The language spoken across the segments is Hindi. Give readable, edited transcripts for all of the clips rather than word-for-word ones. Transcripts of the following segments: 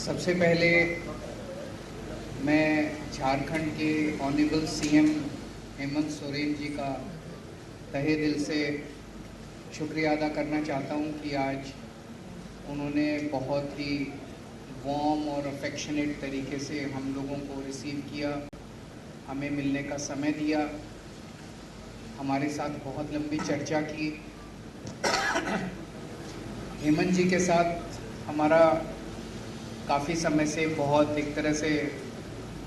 सबसे पहले मैं झारखंड के ऑनरेबल सीएम हेमंत सोरेन जी का तहे दिल से शुक्रिया अदा करना चाहता हूं कि आज उन्होंने बहुत ही वार्म और अफेक्शनेट तरीके से हम लोगों को रिसीव किया, हमें मिलने का समय दिया, हमारे साथ बहुत लंबी चर्चा की। हेमंत जी के साथ हमारा काफ़ी समय से बहुत एक तरह से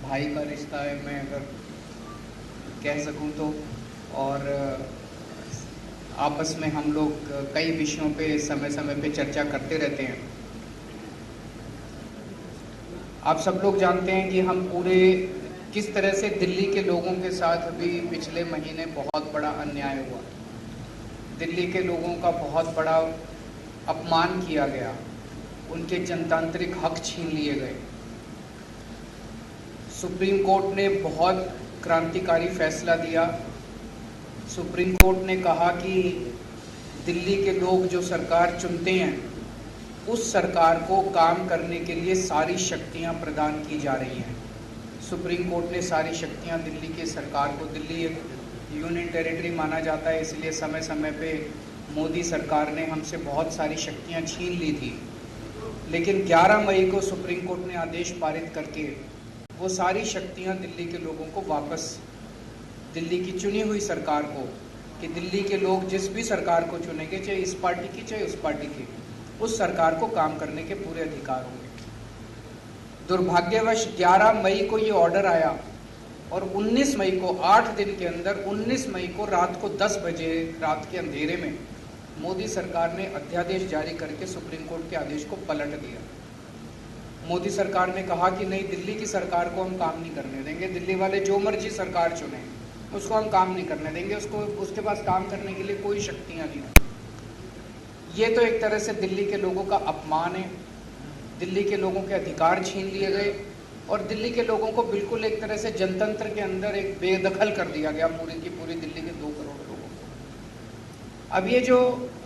भाई का रिश्ता है, मैं अगर कह सकूं तो, और आपस में हम लोग कई विषयों पे समय समय पे चर्चा करते रहते हैं। आप सब लोग जानते हैं कि हम पूरे किस तरह से दिल्ली के लोगों के साथ अभी पिछले महीने बहुत बड़ा अन्याय हुआ, दिल्ली के लोगों का बहुत बड़ा अपमान किया गया, उनके जनतांत्रिक हक छीन लिए गए। सुप्रीम कोर्ट ने बहुत क्रांतिकारी फैसला दिया। सुप्रीम कोर्ट ने कहा कि दिल्ली के लोग जो सरकार चुनते हैं, उस सरकार को काम करने के लिए सारी शक्तियां प्रदान की जा रही हैं। सुप्रीम कोर्ट ने सारी शक्तियां दिल्ली की सरकार को, दिल्ली एक यूनियन टेरिटरी माना जाता है, इसलिए समय समय पे मोदी सरकार ने हमसे बहुत सारी शक्तियां छीन ली थी। लेकिन 11 मई को सुप्रीम कोर्ट ने आदेश पारित करके वो सारी शक्तियां दिल्ली के लोगों को वापस, दिल्ली की चुनी हुई सरकार को, कि दिल्ली के लोग जिस भी सरकार को चुनेंगे, चाहे इस पार्टी की चाहे उस पार्टी की, उस सरकार को काम करने के पूरे अधिकार होंगे। दुर्भाग्यवश 11 मई को ये ऑर्डर आया और 19 मई को, 8 दिन के अंदर 19 मई को रात को 10 बजे, रात के अंधेरे में मोदी सरकार ने अध्यादेश जारी करके सुप्रीम कोर्ट के आदेश को पलट दिया। मोदी सरकार ने कहा कि नहीं, दिल्ली की सरकार को हम काम नहीं करने देंगे, दिल्ली वाले जो मर्जी सरकार चुने उसको हम काम नहीं करने देंगे, उसको उसके पास काम करने के लिए कोई शक्तियां नहीं। ये तो एक तरह से दिल्ली के लोगों का अपमान है, दिल्ली के लोगों के अधिकार छीन लिए गए और दिल्ली के लोगों को बिल्कुल एक तरह से जनतंत्र के अंदर एक बेदखल कर दिया गया, पूरी की पूरी दिल्ली के 2 करोड़ लोगों को। अब ये जो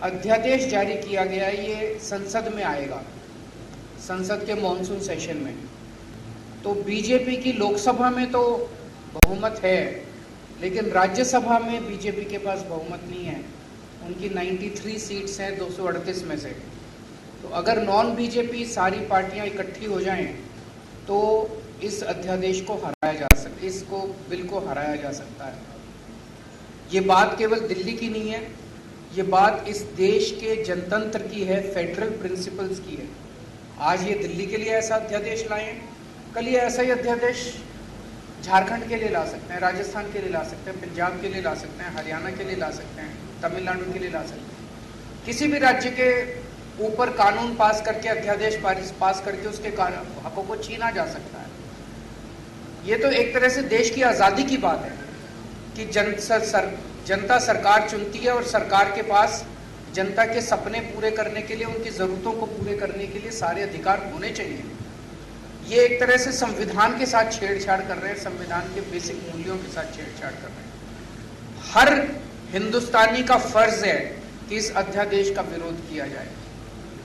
अध्यादेश जारी किया गया है, ये संसद में आएगा, संसद के मॉनसून सेशन में। तो बीजेपी की लोकसभा में तो बहुमत है, लेकिन राज्यसभा में बीजेपी के पास बहुमत नहीं है। उनकी 93 सीट्स हैं 238 में से। तो अगर नॉन बीजेपी सारी पार्टियां इकट्ठी हो जाएं तो इस अध्यादेश को हराया जा सकता, इसको बिल को हराया जा सकता है। ये बात केवल दिल्ली की नहीं है, ये बात इस देश के जनतंत्र की है, फेडरल प्रिंसिपल्स की है। आज ये दिल्ली के लिए ऐसा अध्यादेश लाए हैं, कल ये ऐसा ही अध्यादेश झारखंड के लिए ला सकते हैं, राजस्थान के लिए ला सकते हैं, पंजाब के लिए ला सकते हैं, हरियाणा के लिए ला सकते हैं, तमिलनाडु के लिए ला सकते हैं। किसी भी राज्य के ऊपर कानून पास करके, अध्यादेश पास करके उसके हकों को छीना जा सकता है। ये तो एक तरह से देश की आज़ादी की बात है कि जनता सरकार चुनती है और सरकार के पास जनता के सपने पूरे करने के लिए, उनकी ज़रूरतों को पूरे करने के लिए सारे अधिकार होने चाहिए। ये एक तरह से संविधान के साथ छेड़छाड़ कर रहे हैं, संविधान के बेसिक मूल्यों के साथ छेड़छाड़ कर रहे हैं। हर हिंदुस्तानी का फर्ज है कि इस अध्यादेश का विरोध किया जाए।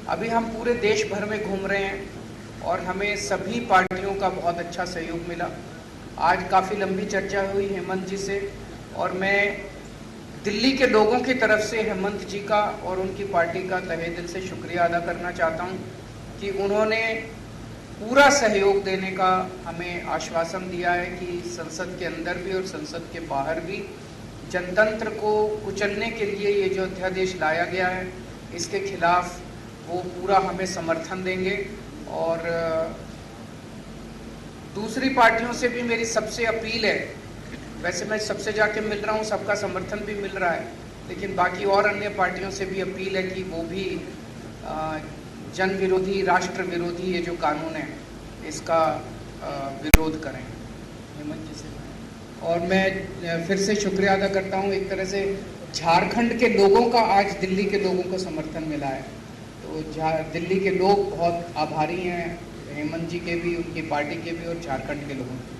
अभी हम पूरे देश भर में घूम रहे हैं और हमें सभी पार्टियों का बहुत अच्छा सहयोग मिला। आज काफ़ी लंबी चर्चा हुई हेमंत जी से, और मैं दिल्ली के लोगों की तरफ से हेमंत जी का और उनकी पार्टी का तहे दिल से शुक्रिया अदा करना चाहता हूं कि उन्होंने पूरा सहयोग देने का हमें आश्वासन दिया है कि संसद के अंदर भी और संसद के बाहर भी जनतंत्र को कुचलने के लिए ये जो अध्यादेश लाया गया है, इसके खिलाफ वो पूरा हमें समर्थन देंगे। और दूसरी पार्टियों से भी मेरी सबसे अपील है, वैसे मैं सबसे जाके मिल रहा हूँ, सबका समर्थन भी मिल रहा है, लेकिन बाकी और अन्य पार्टियों से भी अपील है कि वो भी जन विरोधी, राष्ट्र विरोधी ये जो कानून है, इसका विरोध करें। हेमंत जी से और मैं फिर से शुक्रिया अदा करता हूँ। एक तरह से झारखंड के लोगों का आज दिल्ली के लोगों को समर्थन मिला है, तो दिल्ली के लोग बहुत आभारी हैं हेमंत जी के भी, उनकी पार्टी के भी और झारखंड के लोगों के।